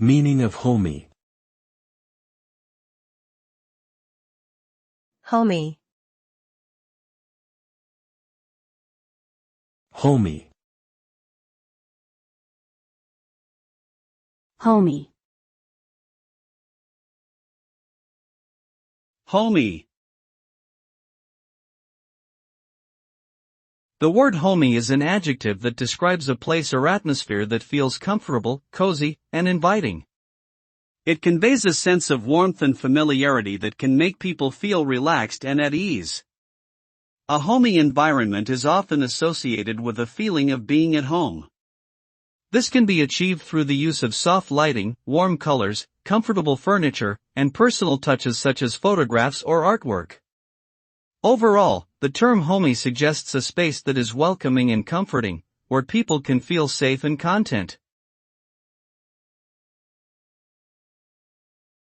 Meaning of homy. Homy. Homy. Homy. Homy. The word homy is an adjective that describes a place or atmosphere that feels comfortable, cozy, and inviting. It conveys a sense of warmth and familiarity that can make people feel relaxed and at ease. A homy environment is often associated with a feeling of being at home. This can be achieved through the use of soft lighting, warm colors, comfortable furniture, and personal touches such as photographs or artwork. Overall, the term homy suggests a space that is welcoming and comforting, where people can feel safe and content.